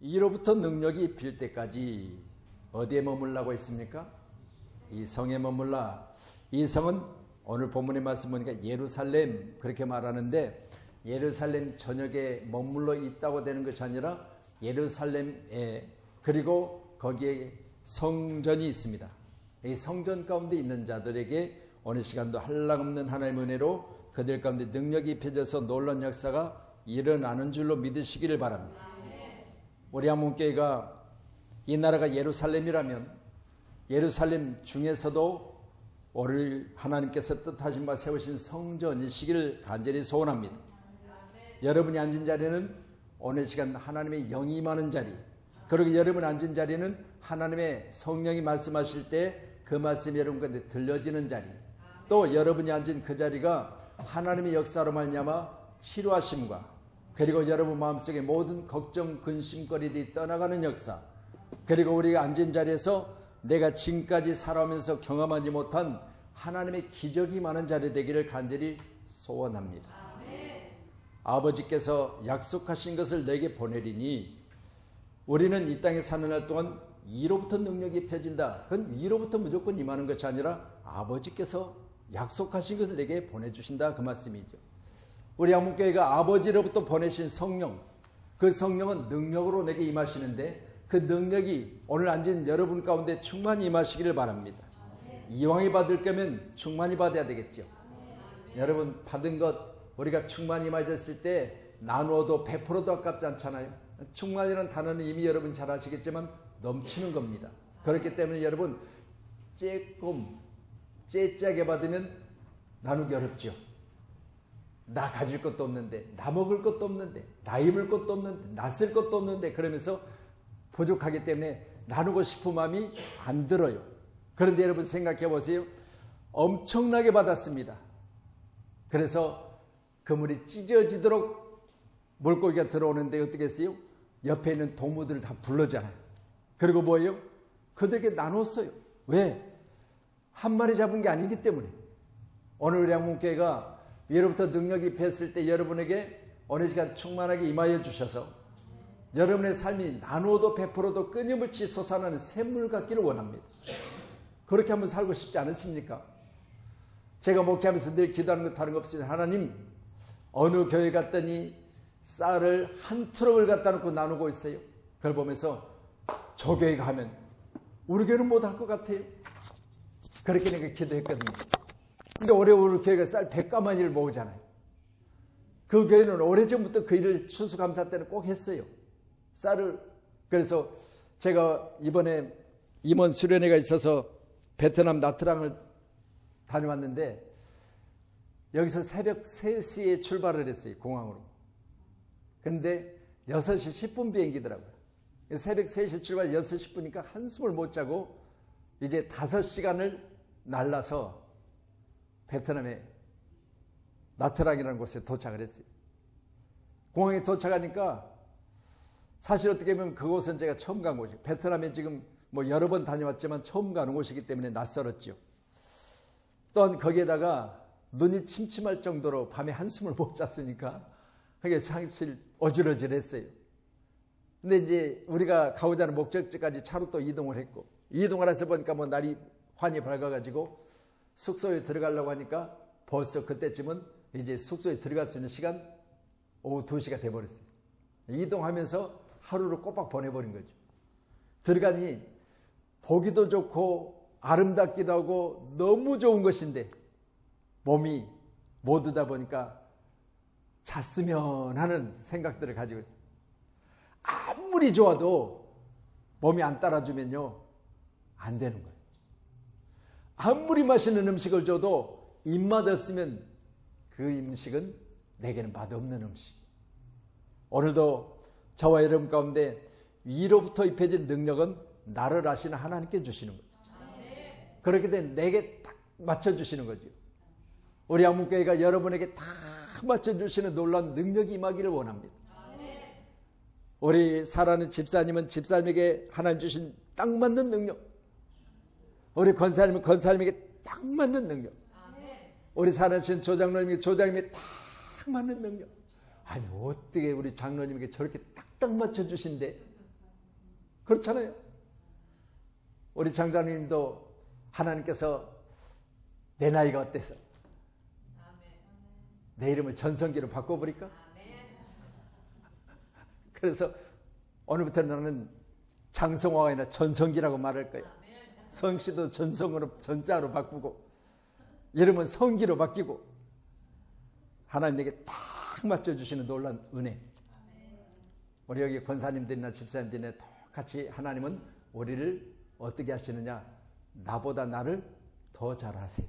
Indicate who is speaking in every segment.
Speaker 1: 이로부터 능력이 빌 때까지 어디에 머물라고 했습니까? 이 성에 머물라. 이 성은 오늘 본문의 말씀 보니까 예루살렘 그렇게 말하는데, 예루살렘 전역에 머물러 있다고 되는 것이 아니라 예루살렘에, 그리고 거기에 성전이 있습니다. 이 성전 가운데 있는 자들에게 오늘 시간도 한량없는 하나님의 은혜로 그들 가운데 능력이 입혀져서 놀라운 역사가 일어나는 줄로 믿으시기를 바랍니다. 우리 한문교회가 이 나라가 예루살렘이라면 예루살렘 중에서도 오늘 하나님께서 뜻하신 바 세우신 성전이시기를 간절히 소원합니다. 여러분이 앉은 자리는 오늘 시간 하나님의 영이 임하는 자리, 그리고 여러분 앉은 자리는 하나님의 성령이 말씀하실 때 그 말씀이 여러분 가운데 들려지는 자리, 또 여러분이 앉은 그 자리가 하나님의 역사로 말미암아 치료하심과 그리고 여러분 마음속에 모든 걱정 근심거리들이 떠나가는 역사, 그리고 우리가 앉은 자리에서 내가 지금까지 살아오면서 경험하지 못한 하나님의 기적이 많은 자리 되기를 간절히 소원합니다. 아버지께서 약속하신 것을 내게 보내리니 우리는 이 땅에 사는 날 동안 위로부터 능력이 펴진다. 그건 위로부터 무조건 임하는 것이 아니라 아버지께서 약속하신 것을 내게 보내주신다, 그 말씀이죠. 우리 한문교회가 아버지로부터 보내신 성령, 그 성령은 능력으로 내게 임하시는데 그 능력이 오늘 앉은 여러분 가운데 충만히 임하시기를 바랍니다. 이왕이 받을 거면 충만히 받아야 되겠죠. 여러분 받은 것 우리가 충만히 임하셨을 때 나누어도 100%도 아깝지 않잖아요. 충만이라는 단어는 이미 여러분 잘 아시겠지만 넘치는 겁니다. 그렇기 때문에 여러분 째짜게 받으면 나누기 어렵죠. 나 가질 것도 없는데, 나 먹을 것도 없는데, 나 입을 것도 없는데, 나 쓸 것도 없는데, 그러면서 부족하기 때문에 나누고 싶은 마음이 안 들어요. 그런데 여러분 생각해 보세요. 엄청나게 받았습니다. 그래서 그물이 찢어지도록 물고기가 들어오는데 어떻게 했어요? 옆에 있는 동무들을 다 불러잖아요. 그리고 뭐예요? 그들에게 나눴어요. 왜? 한 마리 잡은 게 아니기 때문에. 오늘 우리 한문교회가 예로부터 능력이 입혔을 때 여러분에게 어느 시간 충만하게 임하여 주셔서 여러분의 삶이 나누어도 100%도 끊임없이 솟아나는 샘물 같기를 원합니다. 그렇게 한번 살고 싶지 않으십니까? 제가 목회하면서 늘 기도하는 것 다른 거 없이 하나님, 어느 교회 갔더니 쌀을 한 트럭을 갖다 놓고 나누고 있어요. 그걸 보면서 저 교회 가면 우리 교회는 못할 것 같아요. 그렇게 내가 기도했거든요. 근데 올해 우리 교회가 쌀 100가마니를 모으잖아요. 그 교회는 오래전부터 그 일을 추수감사 때는 꼭 했어요. 쌀을. 그래서 제가 이번에 임원 수련회가 있어서 베트남 나트랑을 다녀왔는데 여기서 새벽 3시에 출발을 했어요. 공항으로. 근데 6시 10분 비행기더라고요. 새벽 3시 출발 6시 10분이니까 한숨을 못 자고 이제 5시간을 날라서 베트남의 나트랑이라는 곳에 도착을 했어요. 공항에 도착하니까 사실 어떻게 보면 그곳은 제가 처음 간 곳이에요. 베트남에 지금 뭐 여러 번 다녀왔지만 처음 가는 곳이기 때문에 낯설었죠. 또한 거기에다가 눈이 침침할 정도로 밤에 한숨을 못 잤으니까 그게 사실 어지러질했어요. 근데 이제 우리가 가고자 하는 목적지까지 차로 또 이동을 했고, 이동을 해서 보니까 뭐 날이 환히 밝아가지고 숙소에 들어가려고 하니까 벌써 그때쯤은 이제 숙소에 들어갈 수 있는 시간 오후 2시가 돼버렸어요. 이동하면서 하루를 꼬박 보내버린 거죠. 들어가니 보기도 좋고 아름답기도 하고 너무 좋은 것인데 몸이 모두다 보니까 잤으면 하는 생각들을 가지고 있어요. 아무리 좋아도 몸이 안 따라주면요 안 되는 거예요. 아무리 맛있는 음식을 줘도 입맛 없으면 그 음식은 내게는 맛없는 음식. 오늘도 저와 여러분 가운데 위로부터 입혀진 능력은 나를 아시는 하나님께 주시는 거예요. 그렇게 되면 내게 딱 맞춰주시는 거죠. 우리 한문교회가 여러분에게 다 맞춰주시는 놀라운 능력이 임하기를 원합니다. 우리 사랑하는 집사님은 집사님에게 하나님 주신 딱 맞는 능력, 우리 권사님은 권사님에게 딱 맞는 능력, 우리 사랑하신 조장로님에게 조장님에게 딱 맞는 능력. 아니 어떻게 우리 장로님에게 저렇게 딱딱 맞춰주신대? 그렇잖아요. 우리 장장님도 하나님께서 내 나이가 어때서 내 이름을 전성기로 바꿔버릴까? 그래서 오늘부터 나는 장성화가 아니라 전성기라고 말할 거예요. 성씨도 전성으로 전자로 바꾸고 이름은 성기로 바뀌고 하나님 내게 딱 맞춰주시는 놀라운 은혜. 우리 여기 권사님들이나 집사님들이나 똑같이 하나님은 우리를 어떻게 하시느냐? 나보다 나를 더 잘하세요.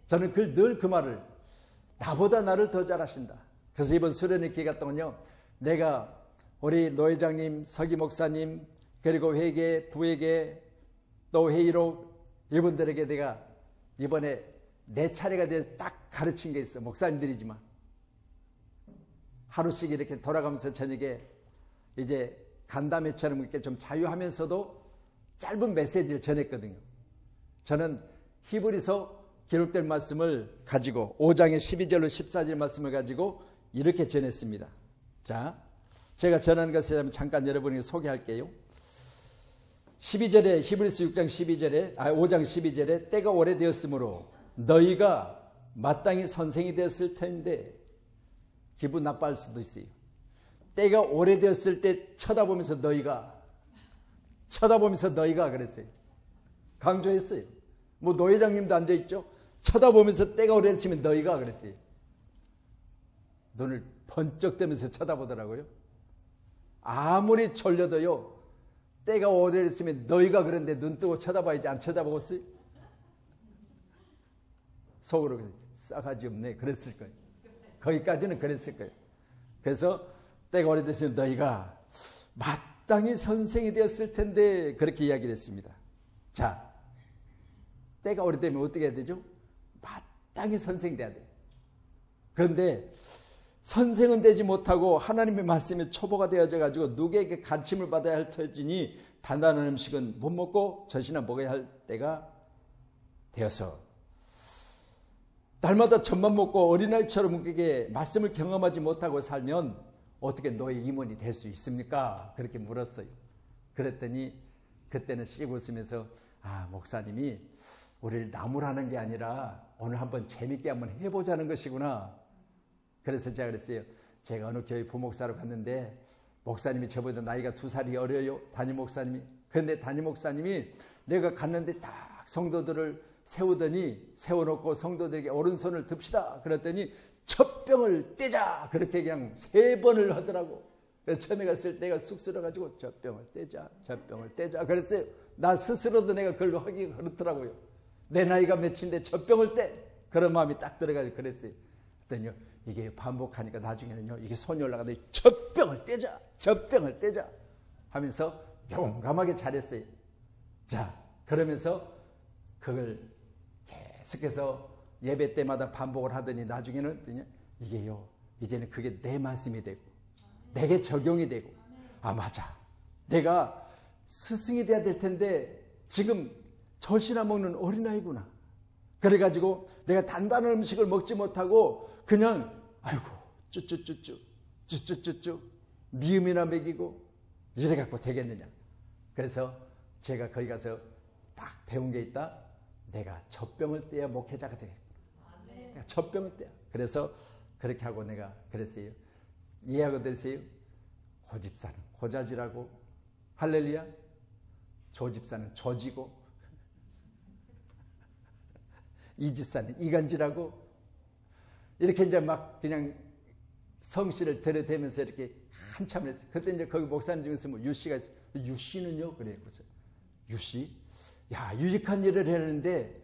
Speaker 1: 저는 늘 그 말을 나보다 나를 더 잘하신다. 그래서 이번 수련회 기회 갔다 오면요, 내가 우리 노회장님, 서기 목사님, 그리고 회계, 부회계, 또 회의록 이분들에게 내가 이번에 내 차례가 돼서 딱 가르친 게 있어. 목사님들이지만 하루씩 이렇게 돌아가면서 저녁에 이제 간담회처럼 이렇게 좀 자유하면서도 짧은 메시지를 전했거든요. 저는 히브리서 기록된 말씀을 가지고 5장의 12절로 14절 말씀을 가지고 이렇게 전했습니다. 자, 제가 전한 것을 잠깐 여러분에게 소개할게요. 12절에 히브리서 6장 12절에 5장 12절에 때가 오래되었으므로 너희가 마땅히 선생이 되었을 텐데 기분 나빠할 수도 있어요. 때가 오래되었을 때 쳐다보면서 너희가 그랬어요. 강조했어요. 뭐 노회장님도 앉아있죠. 쳐다보면서 때가 오래됐으면 너희가 그랬어요. 눈을 번쩍 뜨면서 쳐다보더라고요. 아무리 졸려도요, 때가 오래됐으면 너희가 그런데 눈 뜨고 쳐다봐야지 안 쳐다보겠어요? 속으로 싸가지 없네 그랬을 거예요. 거기까지는 그랬을 거예요. 그래서 때가 오래됐으면 너희가 마땅히 선생이 되었을 텐데 그렇게 이야기를 했습니다. 자, 때가 오래되면 어떻게 해야 되죠? 마땅히 선생이 돼야 돼요. 그런데 선생은 되지 못하고 하나님의 말씀에 초보가 되어져 가지고 누구에게 가르침을 받아야 할 터지니 단단한 음식은 못 먹고 젖이나 먹어야 할 때가 되어서 날마다 젖만 먹고 어린아이처럼 웃기게 말씀을 경험하지 못하고 살면 어떻게 너의 임원이 될 수 있습니까? 그렇게 물었어요. 그랬더니 그때는 씩 웃으면서 목사님이 우리를 나무라는 게 아니라 오늘 한번 재밌게 한번 해보자는 것이구나. 그래서 제가 그랬어요. 제가 어느 교회 부목사로 갔는데 목사님이 저보다 나이가 2살이 어려요. 담임 목사님이. 그런데 담임 목사님이 내가 갔는데 딱 성도들을 세워놓고 성도들에게 오른손을 듭시다. 그랬더니 젖병을 떼자. 그렇게 그냥 3번을 하더라고. 처음에 갔을 때 내가 쑥스러워가지고 젖병을 떼자. 그랬어요. 나 스스로도 내가 그걸 하기가 그렇더라고요. 내 나이가 몇인데 젖병을 떼. 그런 마음이 딱 들어가지고 그랬어요. 그랬더니 이게 반복하니까 나중에는요, 이게 손이 올라가더니 젖병을 떼자 하면서 용감하게 잘했어요. 자, 그러면서 그걸 계속해서 예배 때마다 반복을 하더니 나중에는 이게요, 이제는 그게 내 말씀이 되고 내게 적용이 되고, 맞아, 내가 스승이 돼야 될 텐데 지금 젖이나 먹는 어린아이구나. 그래가지고 내가 단단한 음식을 먹지 못하고 그냥 쭈쭈쭈쭈 미음이나 먹이고 이래갖고 되겠느냐. 그래서 제가 거기 가서 딱 배운 게 있다. 내가 젖병을 떼야 목회자가 되겠구나. 젖병을 떼야. 그래서 그렇게 하고 내가 그랬어요. 이해하고 되세요? 고집사는 고자지라고, 할렐루야. 조집사는 조지고, 이집사는 이간지라고, 이렇게 이제 막 그냥 성씨를 들여대면서 이렇게 한참을 했어요. 그때 이제 거기 목사님 중에서 뭐 유씨가 있어요. 유씨는요? 그래. 그래서 유씨? 야, 유익한 일을 했는데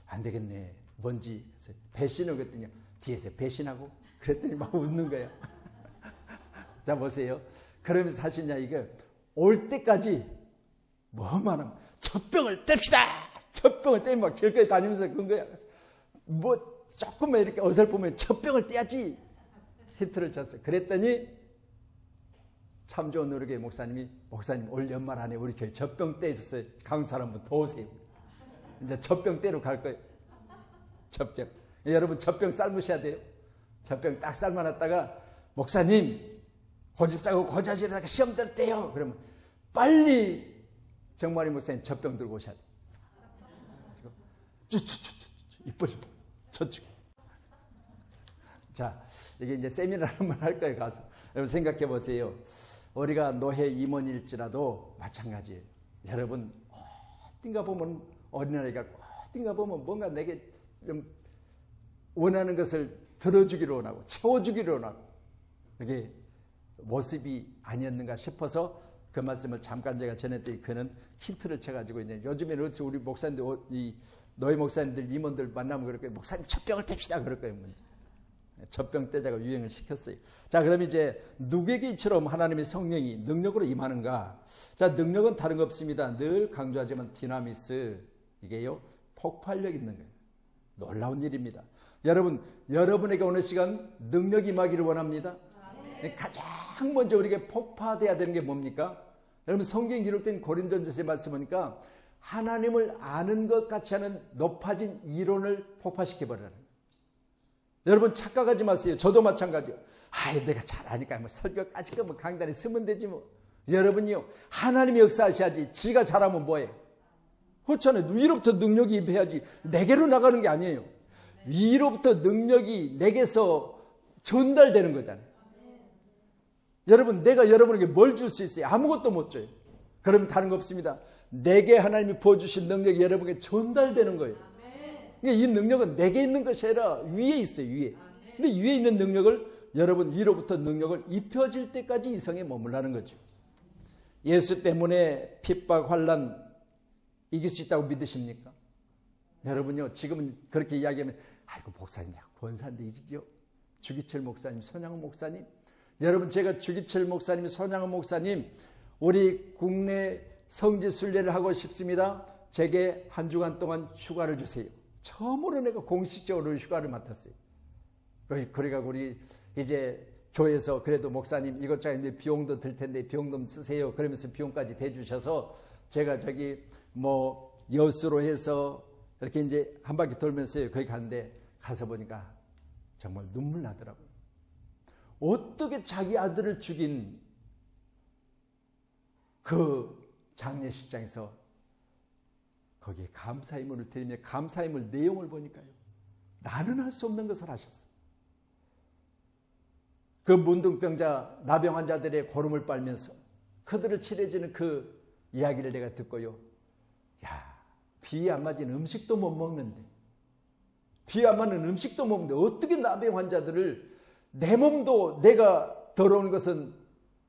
Speaker 1: 안 되겠네. 뭔지. 배신을 그랬더니 뒤에서 배신하고, 그랬더니 막 웃는 거예요. 자, 보세요. 그러면서 사실냐, 이게 올 때까지 뭐만 하면 젖병을 뗍시다! 젖병을 떼면 막 길거리 다니면서 그런 거야. 뭐 조금만 이렇게 어설프면 젖병을 떼야지. 히트를 쳤어요. 그랬더니 참 좋은 노력의 목사님 올 연말 안에 우리 교회 젖병 떼줬어요. 강사 한번 더 오세요. 이제 젖병 떼러 갈 거예요. 젖병. 여러분 젖병 삶으셔야 돼요. 젖병 딱 삶아놨다가 목사님 고집 싸고 고자질하다가 시험 들었대요. 그러면 빨리 정만희 목사님 젖병 들고 오셔야 돼. 이빨 저축. 자, 이게 이제 세미나를 한번 할 거예요, 가서. 여러분 생각해 보세요. 우리가 노회 임원일지라도 마찬가지예요. 여러분, 어딘가 보면 어린아이가 어딘가 보면 뭔가 내게 좀 원하는 것을 들어주기로 원하고 채워주기로 원하고 이게 모습이 아니었는가 싶어서 그 말씀을 잠깐 제가 전했더니 그는 힌트를 쳐가지고 이제 요즘에는 우리 목사님들, 이 노예 목사님들, 임원들 만나면 그럴 거예요. 목사님 젖병을 뗍시다 그럴 거예요. 젖병 떼자가 유행을 시켰어요. 자, 그럼 이제 누구에게 이처럼 하나님의 성령이 능력으로 임하는가? 자, 능력은 다른 거 없습니다. 늘 강조하지만 디나미스, 이게요 폭발력 있는 거예요. 놀라운 일입니다. 여러분, 여러분에게 오늘 시간 능력이 임하기를 원합니다. 가장 먼저 우리에게 폭파돼야 되는 게 뭡니까? 여러분, 성경에 기록된 고린도전서의 말씀 보니까 하나님을 아는 것 같이 하는 높아진 이론을 폭파시켜버리는 거예요. 여러분 착각하지 마세요. 저도 마찬가지요. 내가 잘하니까 뭐 설교까지 뭐 강단에 쓰면 되지 뭐. 여러분요, 하나님이 역사하셔야지. 지가 잘하면 뭐해? 그렇잖아요. 위로부터 능력이 임해야지. 내게로 나가는 게 아니에요. 위로부터 능력이 내게서 전달되는 거잖아요. 여러분, 내가 여러분에게 뭘 줄 수 있어요? 아무것도 못 줘요. 그러면 다른 거 없습니다. 내게 하나님이 부어주신 능력이 여러분에게 전달되는 거예요. 이 능력은 내게 있는 것이 아니라 위에 있어요, 위에. 근데 위에 있는 능력을 여러분 위로부터 능력을 입혀질 때까지 이성에 머물라는 거죠. 예수 때문에 핍박, 환난 이길 수 있다고 믿으십니까? 여러분요, 지금은 그렇게 이야기하면 아이고 목사님 내가 권사인데 이기죠. 주기철 목사님, 손양은 목사님. 여러분, 제가 주기철 목사님, 손양은 목사님 우리 국내 성지 순례를 하고 싶습니다. 제게 한 주간 동안 휴가를 주세요. 처음으로 내가 공식적으로 휴가를 맡았어요. 그래가지고 우리 이제 교회에서 그래도 목사님 이것저것 있는데 비용도 들 텐데 비용 좀 쓰세요. 그러면서 비용까지 대주셔서 제가 저기 뭐 여수로 해서 이렇게 이제 한 바퀴 돌면서 거기 갔는데 가서 보니까 정말 눈물 나더라고요. 어떻게 자기 아들을 죽인 그 장례식장에서 거기에 감사의문을 드리며 감사의문 내용을 보니까요. 나는 할 수 없는 것을 하셨어요. 그 문둥병자, 나병 환자들의 고름을 빨면서 그들을 칠해주는 그 이야기를 내가 듣고요. 야, 비에 안 맞은 음식도 못 먹는데, 비에 안 맞는 음식도 못 먹는데 어떻게 나병 환자들을 내 몸도 내가 더러운 것은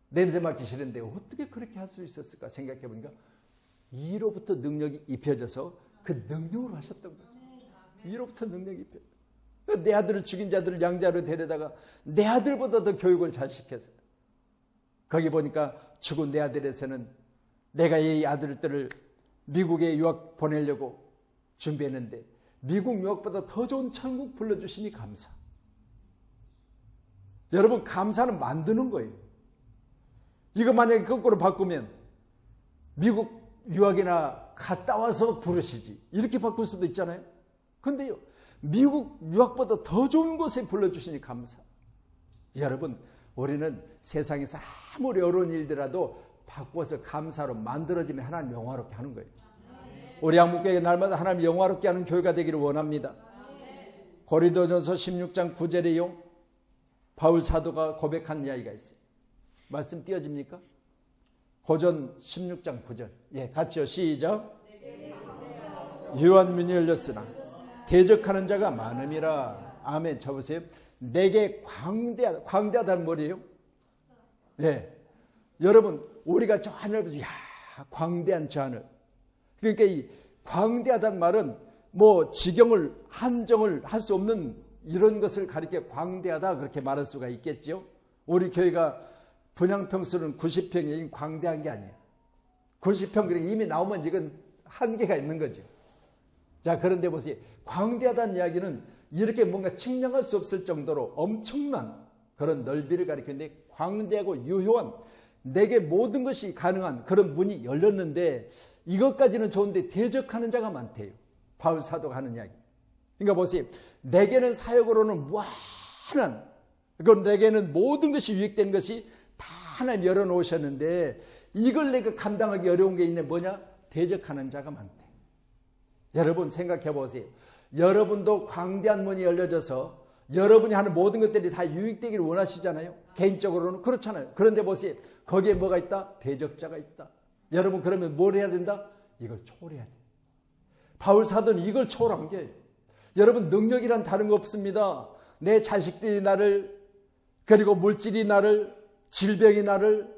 Speaker 1: 냄새 맡기 싫은데 어떻게 그렇게 할 수 있었을까 생각해 보니까 위로부터 능력이 입혀져서 그 능력으로 하셨던 거예요. 위로부터 능력이 입혀져. 내 아들을 죽인 자들을 양자로 데려다가 내 아들보다 더 교육을 잘 시켰어요. 거기 보니까 죽은 내 아들에서는 내가 이 아들들을 미국에 유학 보내려고 준비했는데 미국 유학보다 더 좋은 천국 불러주시니 감사. 여러분, 감사는 만드는 거예요. 이거 만약에 거꾸로 바꾸면 미국 유학이나 갔다 와서 부르시지. 이렇게 바꿀 수도 있잖아요. 근데요, 미국 유학보다 더 좋은 곳에 불러주시니 감사. 여러분, 우리는 세상에서 아무리 어려운 일들라도 바꿔서 감사로 만들어지면 하나님 영화롭게 하는 거예요. 우리 한국교회 날마다 하나님 영화롭게 하는 교회가 되기를 원합니다. 고린도전서 16장 9절에요. 바울 사도가 고백한 이야기가 있어요. 말씀 띄어집니까? 고전 16장 9절. 예, 같이요. 시작. 유한문이 열렸으나 대적하는 자가 많음이라. 아멘. 쳐보세요. 내게 광대하다는 말이에요. 예. 여러분, 우리가 저 하늘을 보죠. 야, 광대한 저 하늘. 그러니까 이 광대하다는 말은 뭐 지경을, 한정을 할 수 없는 이런 것을 가리켜 광대하다 그렇게 말할 수가 있겠죠. 우리 교회가 분양평수는 90평이 광대한 게 아니에요. 90평 그러니까 이미 나오면 이건 한계가 있는 거죠. 자, 그런데 보세요. 광대하다는 이야기는 이렇게 뭔가 측량할 수 없을 정도로 엄청난 그런 넓이를 가리키는데 광대하고 유효한 내게 모든 것이 가능한 그런 문이 열렸는데 이것까지는 좋은데 대적하는 자가 많대요. 바울 사도가 하는 이야기. 그러니까 보세요. 내게는 사역으로는 무한한, 그건 내게는 모든 것이 유익된 것이 다 하나님 열어놓으셨는데 이걸 내가 감당하기 어려운 게 있네. 뭐냐? 대적하는 자가 많대. 여러분 생각해 보세요. 여러분도 광대한 문이 열려져서 여러분이 하는 모든 것들이 다 유익되기를 원하시잖아요. 개인적으로는 그렇잖아요. 그런데 보세요. 거기에 뭐가 있다? 대적자가 있다. 여러분 그러면 뭘 해야 된다? 이걸 초월해야 돼. 바울 사도는 이걸 초월한 게 여러분 능력이란 다른 거 없습니다. 내 자식들이 나를 그리고 물질이 나를 질병이 나를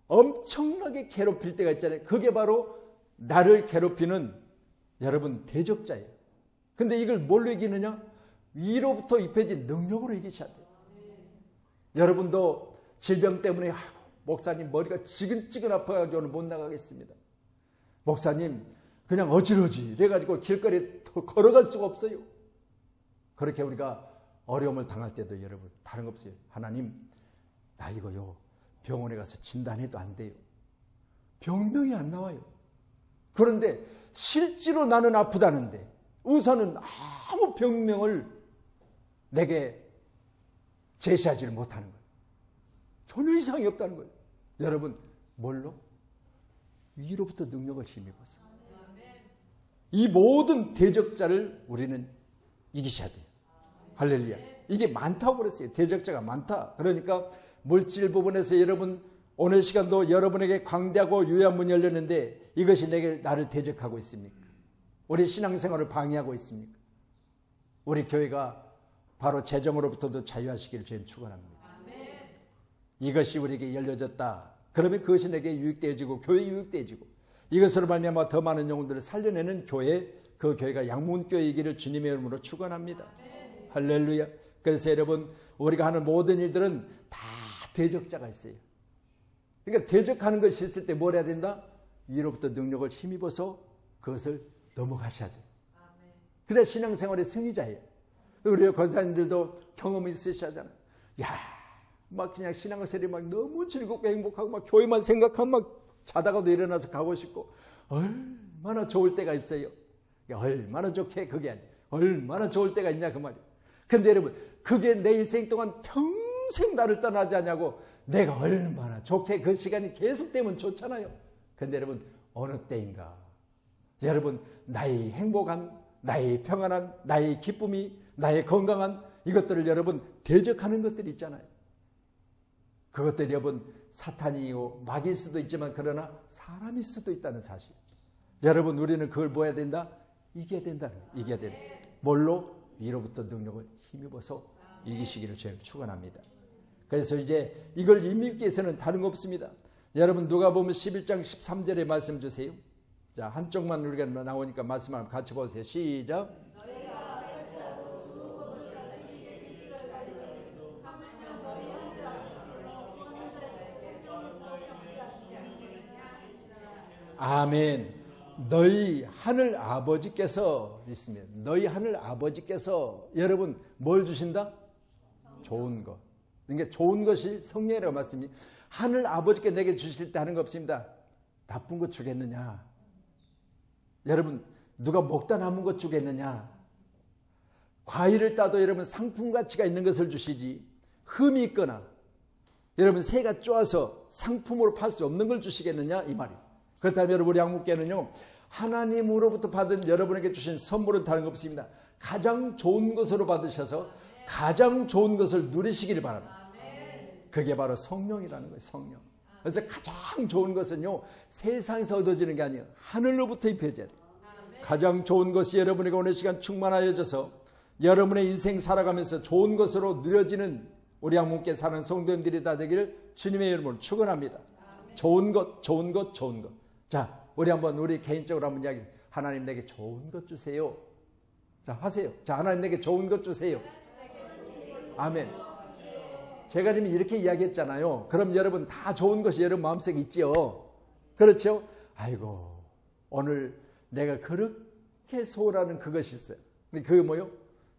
Speaker 1: 엄청나게 괴롭힐 때가 있잖아요. 그게 바로 나를 괴롭히는 여러분 대적자예요. 근데 이걸 뭘로 이기느냐? 위로부터 입혀진 능력으로 이기셔야 돼요. 여러분도 질병 때문에 아이고, 목사님 머리가 지근지근 아파가지고 오늘 못 나가겠습니다. 목사님 그냥 어지러지 이래가지고 길거리에 걸어갈 수가 없어요. 그렇게 우리가 어려움을 당할 때도 여러분 다른 거 없어요. 하나님 나 이거요 병원에 가서 진단해도 안 돼요. 병명이 안 나와요. 그런데 실제로 나는 아프다는데 의사는 아무 병명을 내게 제시하지를 못하는 거예요. 전혀 이상이 없다는 거예요. 여러분 뭘로? 위로부터 능력을 힘입어서 이 모든 대적자를 우리는 이기셔야 돼요. 할렐루야. 이게 많다고 그랬어요. 대적자가 많다. 그러니까 물질 부분에서 여러분 오늘 시간도 여러분에게 광대하고 유효한 문이 열렸는데 이것이 나를 대적하고 있습니까? 우리 신앙생활을 방해하고 있습니까? 우리 교회가 바로 재정으로부터도 자유하시기를 주님 축원합니다. 이것이 우리에게 열려졌다. 그러면 그것이 내게 유익되어지고 교회 유익되어지고 이것으로 말미암아 더 많은 영혼들을 살려내는 교회, 그 교회가 양문교회이기를 주님의 이름으로 축원합니다. 할렐루야. 그래서 여러분 우리가 하는 모든 일들은 다 대적자가 있어요. 그러니까 대적하는 것이 있을 때 뭘 해야 된다? 위로부터 능력을 힘입어서 그것을 넘어가셔야 돼요. 그래야 신앙생활의 승리자예요. 우리 권사님들도 경험이 있으시잖아요. 막 그냥 신앙생활이 막 너무 즐겁고 행복하고 막 교회만 생각하면 막 자다가도 일어나서 가고 싶고 얼마나 좋을 때가 있어요. 얼마나 좋게 그게 아니에요. 얼마나 좋을 때가 있냐 그 말이에요. 근데 여러분 그게 내 일생 동안 평생 나를 떠나지 않냐고 내가 얼마나 좋게 그 시간이 계속되면 좋잖아요. 근데 여러분 어느 때인가 여러분 나의 행복한 나의 평안한 나의 기쁨이 나의 건강한 이것들을 여러분 대적하는 것들이 있잖아요. 그것들이 여러분 사탄이요 마귀일 수도 있지만 그러나 사람일 수도 있다는 사실. 여러분 우리는 그걸 뭐 해야 된다? 이겨야 된다는 거예요. 이겨야 된다. 뭘로? 위로부터 능력을 힘입어서 이기시기를 저희는 축원합니다. 그래서 이제 이걸 힘입기 위해서는 다른 거 없습니다. 여러분 누가복음 11장 13절에 말씀 주세요. 자 한쪽만 우리가 나오니까 말씀 한번 같이 보세요. 시작. 아멘. 너희 하늘 아버지께서 있으면 너희 하늘 아버지께서 여러분 뭘 주신다? 좋은 것. 그러니까 좋은 것이 성령이라고 말씀이 하늘 아버지께 내게 주실 때 하는 거 없습니다. 나쁜 것 주겠느냐? 여러분 누가 먹다 남은 것 주겠느냐? 과일을 따도 여러분 상품 가치가 있는 것을 주시지 흠이 있거나 여러분 새가 쪼아서 상품으로 팔 수 없는 걸 주시겠느냐? 이 말이에요. 그렇다면 여러분 우리 양육계는요 하나님으로부터 받은 여러분에게 주신 선물은 다른 거 없습니다. 가장 좋은 것으로 받으셔서 가장 좋은 것을 누리시기를 바랍니다. 그게 바로 성령이라는 거예요. 성령. 그래서 가장 좋은 것은요 세상에서 얻어지는 게 아니에요. 하늘로부터 입혀져야 돼요. 가장 좋은 것이 여러분에게 오늘 시간 충만하여져서 여러분의 인생 살아가면서 좋은 것으로 누려지는 우리 양육계 사는 성도님들이 다 되기를 주님의 이름으로 축원합니다. 좋은 것, 좋은 것, 좋은 것. 자, 우리 개인적으로 한번 이야기. 하나님 내게 좋은 것 주세요. 자, 하세요. 자, 하나님 내게 좋은 것 주세요. 아멘. 제가 지금 이렇게 이야기했잖아요. 그럼 여러분 다 좋은 것이 여러분 마음속에 있죠. 그렇죠? 아이고, 오늘 내가 그렇게 소원하는 그것이 있어요. 근데 그게 뭐요?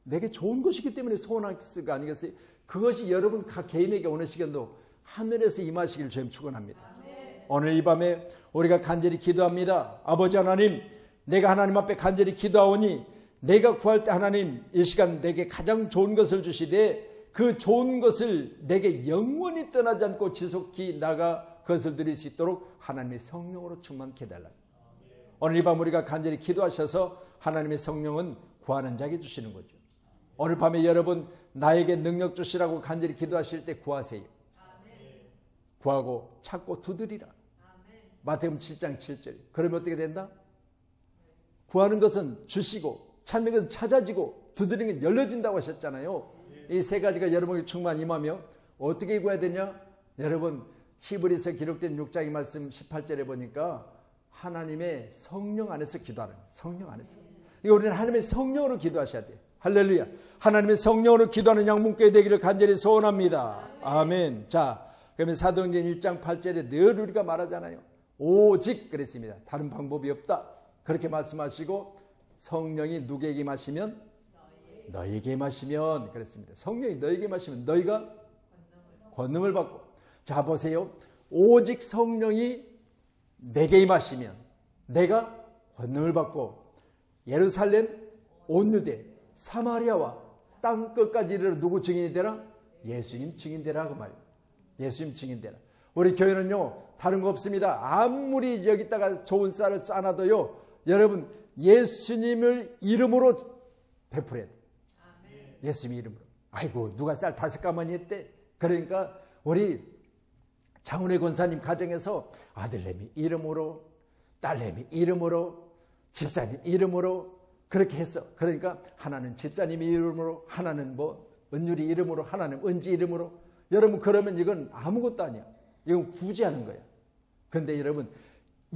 Speaker 1: 내게 좋은 것이기 때문에 소원하는 거 아니겠어요? 그것이 여러분 각 개인에게 오늘 시간도 하늘에서 임하시기를 주님 축원합니다. 오늘 이 밤에 우리가 간절히 기도합니다. 아버지 하나님, 내가 하나님 앞에 간절히 기도하오니 내가 구할 때 하나님 이 시간 내게 가장 좋은 것을 주시되 그 좋은 것을 내게 영원히 떠나지 않고 지속히 나가 그것을 누릴 수 있도록 하나님의 성령으로 충만케 해달라. 오늘 이 밤 우리가 간절히 기도하셔서 하나님의 성령은 구하는 자에게 주시는 거죠. 오늘 밤에 여러분 나에게 능력 주시라고 간절히 기도하실 때 구하세요. 구하고 찾고 두드리라. 마태복음 7장 7절. 그러면 어떻게 된다? 구하는 것은 주시고 찾는 것은 찾아지고 두드리는 건 열려진다고 하셨잖아요. 이 세 가지가 여러분에게 충만 임하며 어떻게 구해야 되냐? 여러분 히브리서 기록된 6장의 말씀 18절에 보니까 하나님의 성령 안에서 기도하는 거예요. 성령 안에서. 이거 우리는 하나님의 성령으로 기도하셔야 돼요. 할렐루야. 하나님의 성령으로 기도하는 양문교회 되기를 간절히 소원합니다. 아멘. 자, 그러면 사도행전 1장 8절에 늘 우리가 말하잖아요. 오직 그랬습니다. 다른 방법이 없다. 그렇게 말씀하시고 성령이 누구에게 마시면? 너에게 마시면 그랬습니다. 성령이 너에게 마시면 너희가 권능을 받고. 자 보세요. 오직 성령이 내게 임하시면 내가 권능을 받고 예루살렘, 온 유대, 사마리아와 땅 끝까지 이르러 누구 증인이 되라? 예수님 증인되라 그 말이에요. 예수님 증인되라. 우리 교회는요 다른 거 없습니다. 아무리 여기다가 좋은 쌀을 쌓아놔도요 여러분 예수님을 이름으로 베풀어야 돼요. 예수님 이름으로. 아이고 누가 쌀 5가마니 했대. 그러니까 우리 장훈회 권사님 가정에서 아들내미 이름으로, 딸내미 이름으로, 집사님 이름으로 그렇게 했어. 그러니까 하나는 집사님 이름으로, 하나는 뭐 은율이 이름으로, 하나는 은지 이름으로. 여러분 그러면 이건 아무것도 아니야. 이건 구제하는 거야. 그런데 여러분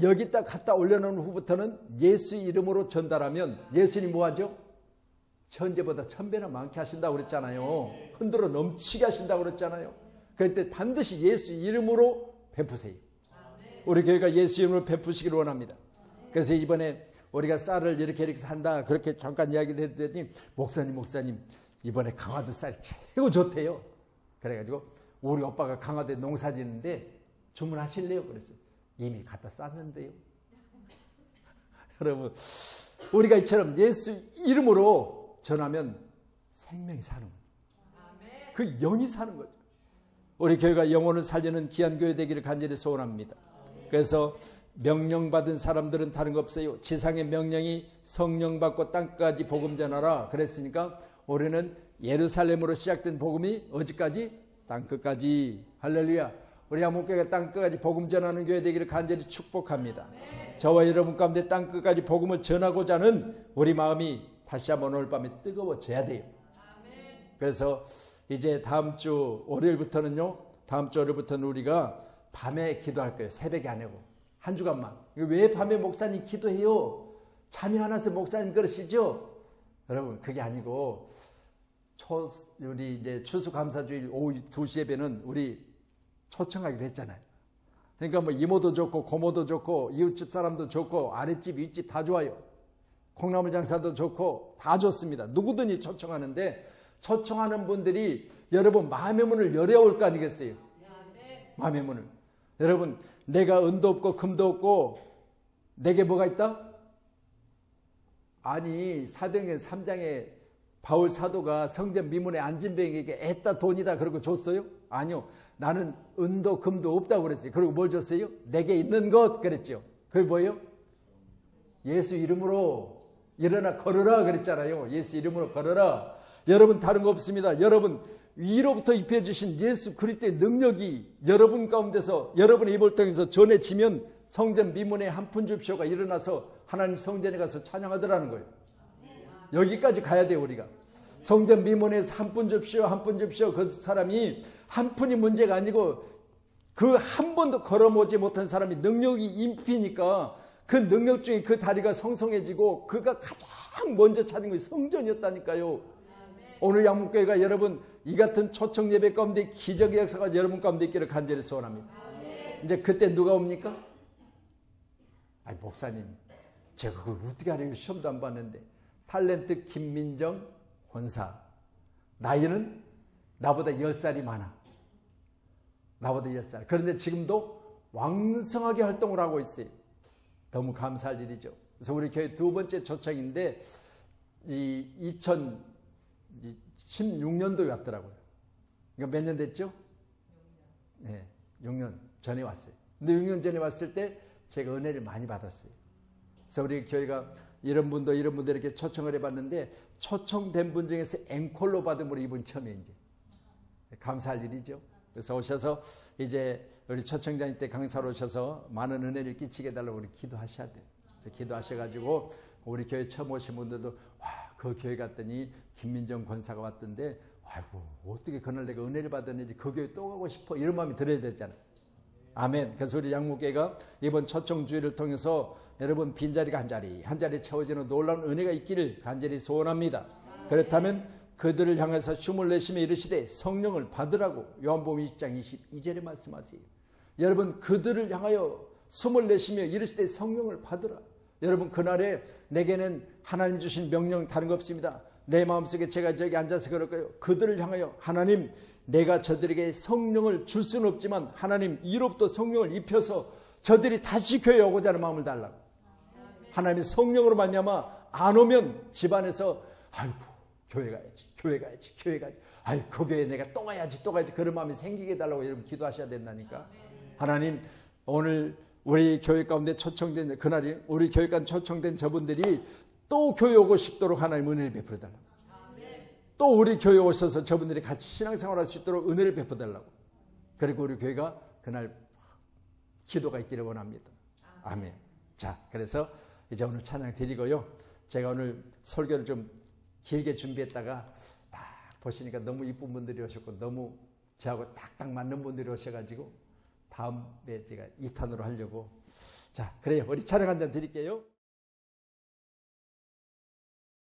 Speaker 1: 여기다 갖다 올려놓은 후부터는 예수 이름으로 전달하면 예수님 뭐하죠? 천재보다 1000배나 많게 하신다고 그랬잖아요. 흔들어 넘치게 하신다고 그랬잖아요. 그럴 때 반드시 예수 이름으로 베푸세요. 우리 교회가 예수 이름으로 베푸시기를 원합니다. 그래서 이번에 우리가 쌀을 이렇게 산다 그렇게 잠깐 이야기를 했더니 목사님 이번에 강화도 쌀이 최고 좋대요. 그래가지고 우리 오빠가 강화도에 농사 짓는데 주문하실래요? 그랬어요. 이미 갖다 쌌는데요. 여러분 우리가 이처럼 예수 이름으로 전하면 생명이 사는 거예요. 그 영이 사는 거죠. 우리 교회가 영혼을 살리는 귀한 교회 되기를 간절히 소원합니다. 그래서 명령받은 사람들은 다른 거 없어요. 지상의 명령이 성령 받고 땅까지 복음 전하라 그랬으니까 우리는 예루살렘으로 시작된 복음이 어디까지? 땅끝까지. 할렐루야. 우리 한국교회가 땅끝까지 복음 전하는 교회 되기를 간절히 축복합니다. 저와 여러분 가운데 땅끝까지 복음을 전하고자 하는 우리 마음이 다시 한번 오늘 밤에 뜨거워져야 돼요. 그래서 이제 다음 주 월요일부터는 우리가 밤에 기도할 거예요. 새벽에 안 하고 한 주간만. 왜 밤에 목사님 기도해요? 잠이 안 와서 목사님 그러시죠? 여러분 그게 아니고 우리 이제 추수감사주일 오후 2시 예배는 우리 초청하기로 했잖아요. 그러니까 뭐 이모도 좋고 고모도 좋고 이웃집 사람도 좋고 아랫집 윗집 다 좋아요. 콩나물 장사도 좋고 다 좋습니다. 누구든지 초청하는데 초청하는 분들이 여러분 마음의 문을 열어올 거 아니겠어요? 마음의 문을. 여러분 내가 은도 없고 금도 없고 내게 뭐가 있다? 아니 사도행전 3장에 바울 사도가 성전 미문의 안진뱅에게 애따 돈이다 그러고 줬어요? 아니요. 나는 은도 금도 없다고 그랬어요. 그리고 뭘 줬어요? 내게 있는 것 그랬죠. 그게 뭐예요? 예수 이름으로 일어나 걸어라 그랬잖아요. 예수 이름으로 걸어라. 여러분 다른 거 없습니다. 여러분 위로부터 입혀주신 예수 그리스도의 능력이 여러분 가운데서 여러분의 입을 통해서 전해지면 성전 미문의 한 푼 줍쇼가 일어나서 하나님 성전에 가서 찬양하더라는 거예요. 여기까지 가야 돼요. 우리가 성전 미문에서 한 푼 줍쇼 그 사람이 한 푼이 문제가 아니고 그 한 번도 걸어보지 못한 사람이 능력이 임피니까 그 능력 중에 그 다리가 성성해지고 그가 가장 먼저 찾은 것이 성전이었다니까요. 오늘 양문교회가 여러분 이 같은 초청 예배 가운데 기적의 역사가 여러분 가운데 있기를 간절히 소원합니다. 이제 그때 누가 옵니까? 아니 목사님 제가 그걸 어떻게 하려고 시험도 안 봤는데 탤런트 김민정 권사 나이는 나보다 10살이 많아. 나보다 10살. 그런데 지금도 왕성하게 활동을 하고 있어요. 너무 감사할 일이죠. 그래서 우리 교회 두 번째 초청인데 이 2016년도에 왔더라고요. 그러니까 몇 년 됐죠? 네, 6년 전에 왔어요. 근데 6년 전에 왔을 때 제가 은혜를 많이 받았어요. 그래서 우리 교회가 이런 분도 이렇게 초청을 해봤는데 초청된 분 중에서 앵콜로 받은 분이 이분 처음이에요. 이제. 감사할 일이죠. 그래서 오셔서 이제 우리 초청자님 때 강사로 오셔서 많은 은혜를 끼치게 해달라고 우리 기도하셔야 돼요. 그래서 기도하셔가지고 우리 교회 처음 오신 분들도 와, 그 교회 갔더니 김민정 권사가 왔던데 아이고 어떻게 그날 내가 은혜를 받았는지 그 교회 또 가고 싶어 이런 마음이 들어야 되잖아요. 아멘. 그래서 우리 양목교회가 이번 초청주의를 통해서 여러분 빈자리가 한 자리 채워지는 놀라운 은혜가 있기를 간절히 소원합니다. 그렇다면 그들을 향해서 춤을 내시며 이르시되 성령을 받으라고 요한복음 20장 22절에 말씀하세요. 여러분 그들을 향하여 숨을 내쉬며 이르시되 성령을 받으라. 여러분 그날에 내게는 하나님 주신 명령 다른 거 없습니다. 내 마음속에 제가 저기 앉아서 그럴 거예요. 그들을 향하여 하나님 내가 저들에게 성령을 줄 수는 없지만 하나님 이로부터 성령을 입혀서 저들이 다시 교회에 오고자 하는 마음을 달라고. 하나님이 성령으로 말미암아 안 오면 집안에서 아이고 교회 가야지. 아이 그 교회에 내가 또 가야지 그런 마음이 생기게 해달라고 여러분 기도하셔야 된다니까. 하나님 오늘 우리 교회 가운데 초청된 그날이 우리 교회 가운데 초청된 저분들이 또 교회 오고 싶도록 하나님 은혜를 베풀어 달라고. 또 우리 교회 오셔서 저분들이 같이 신앙생활할 수 있도록 은혜를 베풀어 달라고. 그리고 우리 교회가 그날 기도가 있기를 원합니다. 아멘. 자, 그래서 이제 오늘 찬양 드리고요. 제가 오늘 설교를 좀 길게 준비했다가 딱 보시니까 너무 이쁜 분들이 오셨고 너무 저하고 딱딱 맞는 분들이 오셔가지고 다음에 제가 2탄으로 하려고. 자, 그래요. 우리 찬양 한 잔 드릴게요.